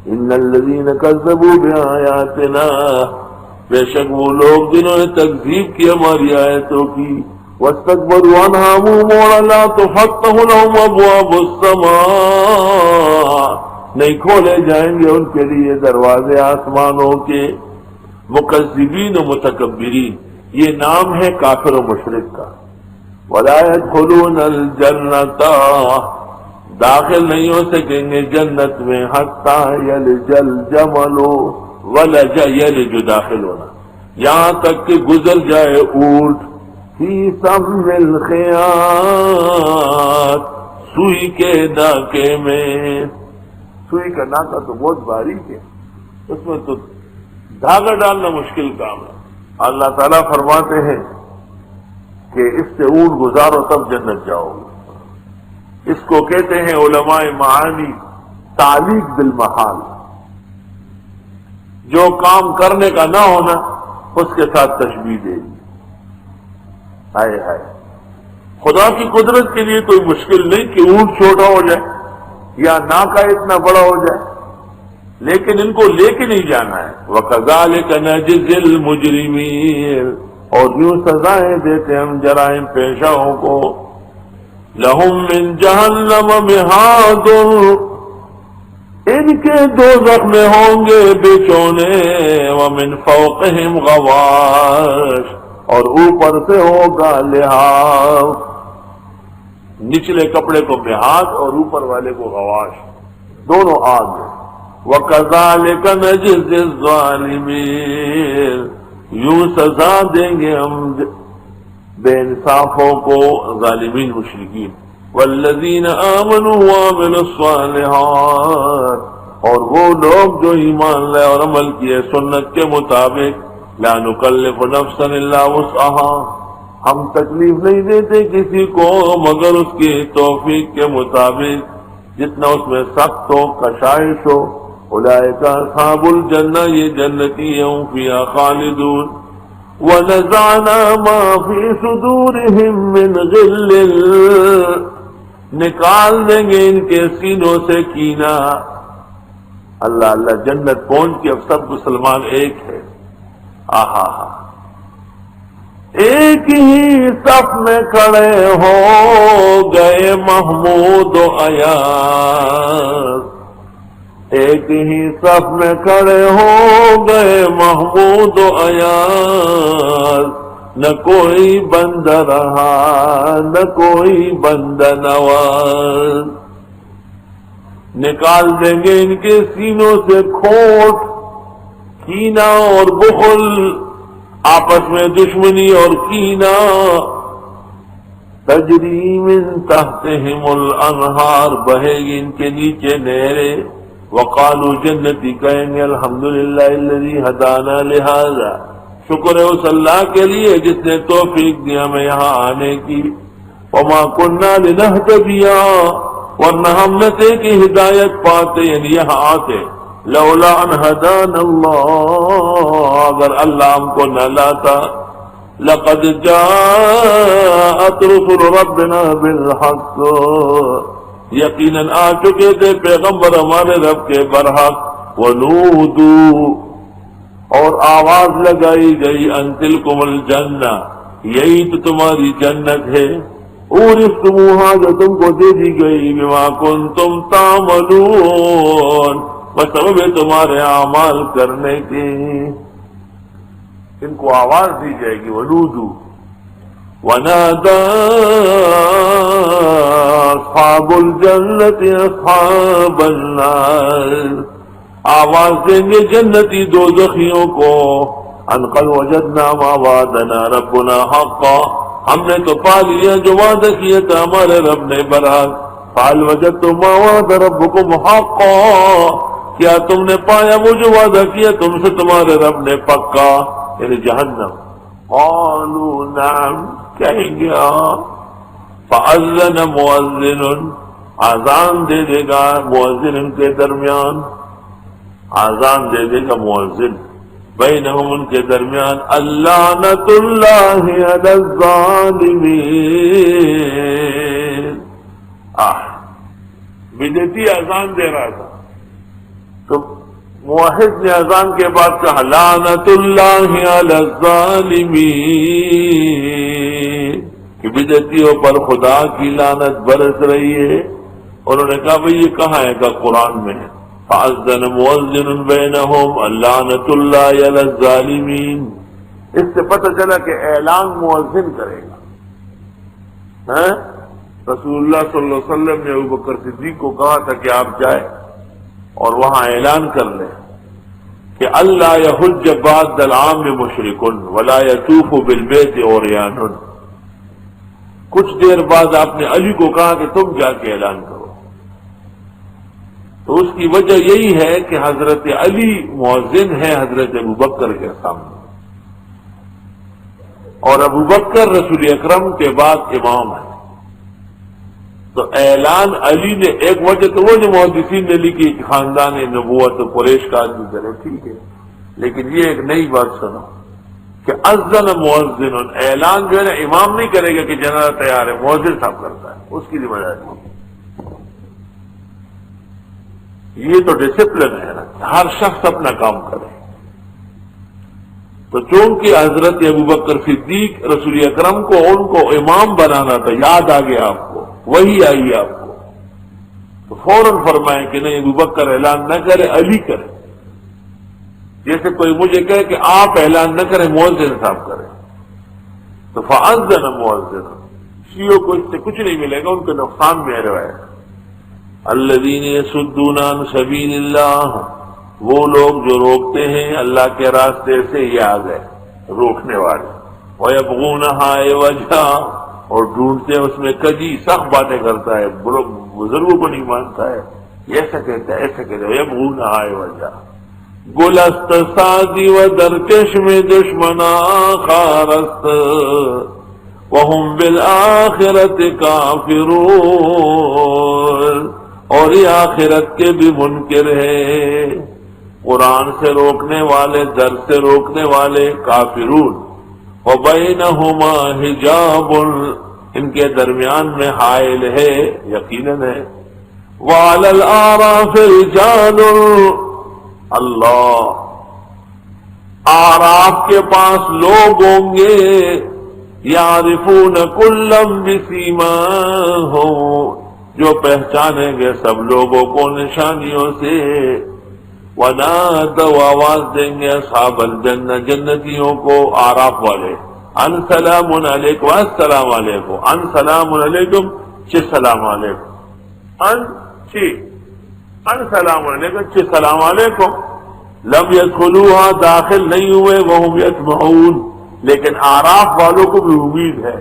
ان الذین کذبوا بآیاتنا، بے شک وہ لوگ جنہوں نے تکذیب کی ہماری آیتوں کی، واستکبروا عنہا، منہ موڑا، لا تفتح لهم ابواب السماء، نہیں کھولے جائیں گے ان کے لیے دروازے آسمانوں کے۔ مکذبین و متکبرین یہ نام ہے کافر و مشرک کا۔ ولا يدخلون الجنۃ، داخل نہیں ہو سکیں گے جنت میں، حتی یلج الجمل، ولج یلج داخل ہونا، یہاں تک کہ گزر جائے اونٹ، فی سم الخیاط، سوئی کے ناکے میں۔ سوئی کا ناکا تو بہت باریک ہے، اس میں تو دھاگا ڈالنا مشکل کام ہے۔ اللہ تعالیٰ فرماتے ہیں کہ اس سے اونٹ گزارو تب جنت جاؤ گے۔ اس کو کہتے ہیں علماء معانی تعلیق بالمحال، جو کام کرنے کا نہ ہونا اس کے ساتھ تشبیہ دے دی۔ ہائے ہائے، خدا کی قدرت کے لیے کوئی مشکل نہیں کہ اونٹ چھوٹا ہو جائے یا ناکا اتنا بڑا ہو جائے، لیکن ان کو لے کے نہیں جانا ہے۔ وَكَذَلِكَ نَجْزِي الْمُجْرِمِينَ، اور یوں سزائیں دیتے ہم جرائم پیشاؤں کو۔ لَهُم مِّن جَهَنَّمَ مِہَادٌ، ان کے دوزخ میں ہوں گے بچونے، وَمِن فَوْقِهِمْ غَوَاشٍ، اور اوپر سے ہوگا لحاف، نچلے کپڑے کو مہاد اور اوپر والے کو غواش، دونوں آگ ہیں۔ وَكَذَلِكَ نَجْزِي الظَّالِمِينَ، یوں سزا دیں گے ہم بے انصافوں کو، ظالمین مشرکین۔ وَالَّذِينَ آمَنُوا وَعَمِلُوا الصَّالِحَاتِ، اور وہ لوگ جو ایمان لائے اور عمل کیے سنت کے مطابق۔ لا نکلف نفسا الا وسعها، ہم تکلیف نہیں دیتے کسی کو مگر اس کی توفیق کے مطابق، جتنا اس میں سخت ہو، کشائش ہو۔ اولئک اصحاب الجنہ، یہ جنتی ہیں، فیہا خالدون۔ ونزعنا ما فی صدورہم من غل، نکال دیں گے ان کے سینوں سے کینہ۔ اللہ اللہ، جنت پہنچ کے اب سب مسلمان ایک ہے۔ آہا، ایک ہی صف میں کھڑے ہو گئے محمود و ایاز، ایک ہی صف میں کھڑے ہو گئے محمود و ایاز، نہ کوئی بند رہا نہ کوئی بند نواز۔ نکال دیں گے ان کے سینوں سے کھوٹ، کینہ اور بخل، آپس میں دشمنی اور کینہ۔ تجری من تحتہم الانہار، بہے گی ان کے نیچے نہریں۔ وقالوا، جنتی کہیں گے، الحمدللہ الذی ہدانا لہذا، شکر ہے اس اللہ کے لیے جس نے توفیق دی ہمیں یہاں آنے کی۔ وما کننا لنہتدی، ورنہ ہم نہ تھے کہ ہدایت پاتے، یعنی یہاں آتے، لولا ان ہدانا اللہ، اگر اللہ ہم کو نہ لاتا۔ لقد جاءت رسل ربنا بالحق، یقیناً آ چکے تھے پیغمبر ہمارے رب کے برحق۔ ونودوا، اور آواز لگائی گئی، ان تلکم الجنہ، یہی تو تمہاری جنت ہے، اورثتموہا، جو تم کو دے دی گئی، بما کنتم تعملون، بسبب تمہارے اعمال کرنے کی۔ ان کو آواز دی جائے گی، ونودوا، ونادى اصحاب الجنت اصحاب النار، آواز دیں گے جنتی دوزخیوں کو، ان قد وجدنا ما وعدنا ربنا حقا، ہم نے تو پا لیا جو وعدہ کیا تھا ہمارے رب نے برحق۔ قال وجدتم ما وعد ربكم حقا، کیا تم نے پایا وہ جو وعدہ کیا تم سے تمہارے رب نے پکا، یعنی جہنم؟ قالوا نعم، کہیں گے ہاں۔ فأذن مؤذن، اذان دے دے گا مؤذن ان کے درمیان، اذان دے دے گا مؤذن، بینہم ان کے درمیان، اللعنۃ اللہ علی الظالمین۔ بدعتی اذان دے رہا تھا تو موحد نے اذان کے بعد کہا لعنت اللہ علی الظالمین، کہ بدعتیوں پر خدا کی لعنت برس رہی ہے۔ انہوں نے کہا بھئی یہ کہاں ہے؟ کہ قرآن میں ہے۔ فأذن مؤذن بینہم لعنت اللہ علی الظالمین۔ اس سے پتہ چلا کہ اعلان مؤذن کرے گا۔ رسول اللہ صلی اللہ علیہ وسلم نے ابوبکر صدیق کو کہا تھا کہ آپ جائیں اور وہاں اعلان کر لیں کہ اللہ یحج بعد العام مشرک ولا یطوف بالبیت عریان۔ کچھ دیر بعد آپ نے علی کو کہا کہ تم جا کے اعلان کرو۔ تو اس کی وجہ یہی ہے کہ حضرت علی مؤذن ہے حضرت ابوبکر کے سامنے، اور ابوبکر رسول اکرم کے بعد امام ہے۔ تو اعلان علی نے، ایک وجہ تو وہ جو محدثین نے لکھی کہ خاندان نبوت قریش کا آدمی کرے، ٹھیک ہے، لیکن یہ ایک نئی بات سنو کہ اذن مؤذن، اعلان جو ہے نا امام نہیں کرے گا کہ جنازہ تیار ہے، مؤذن صاحب کرتا ہے، اس کی ذمہ داری۔ یہ تو ڈسپلن ہے نا، ہر شخص اپنا کام کرے۔ تو چونکہ حضرت ابوبکر صدیق رسول اکرم کو ان کو امام بنانا تھا، یاد آ گیا آپ کو، وہی آئی آپ کو، تو فوراً فرمائیں کہ نہیں ابوبکر اعلان نہ کرے، علی کرے۔ جیسے کوئی مجھے کہے کہ آپ اعلان نہ کریں، مؤذن صاحب کریں، تو فأذن مؤذن۔ شیعوں کو اس سے کچھ نہیں ملے گا، ان کے نقصان میں ہے روایت۔ الذین یصدون عن سبیل اللہ، وہ لوگ جو روکتے ہیں اللہ کے راستے سے، یہ آ گئے روکنے والے۔ وَيَبْغُونَهَا عِوَجًا، اور ڈھونڈتے ہیں اس میں کجی، سخت باتیں کرتا ہے، بزرگوں کو نہیں مانتا ہے، یہ ایسا کہتا ہے ایسا کہتا ہے۔ وَيَبْغُونَهَا عِوَجًا، گلست سادی و درکش میں دشمنا خارست وَهُمْ بِالْآخِرَةِ کافرون، اور یہ آخرت کے بھی منکر ہیں، قرآن سے روکنے والے، در سے روکنے والے، کافرون۔ وَبَيْنَهُمَا حِجَابٌ، ان کے درمیان میں حائل ہے، یقیناً ہے۔ وَعَلَى الْأَعْرَافِ رِجَالٌ، اللہ، آراف کے پاس لوگ ہوں گے، یعرفون کلا بسیماہم، جو پہچانیں گے سب لوگوں کو نشانیوں سے۔ ونادوا، آواز دیں گے اصحاب الجنہ، جنتیوں کو، آراف والے، ان سلام علیکم، السلام علیکم، ان سلام علیکم، چھ سلام علیکم، ان سلام علیکم، چھ سلام علیکم۔ لم يدخلوها، داخل نہیں ہوئے، وہم یطمعون، لیکن آراف والوں کو بھی امید ہے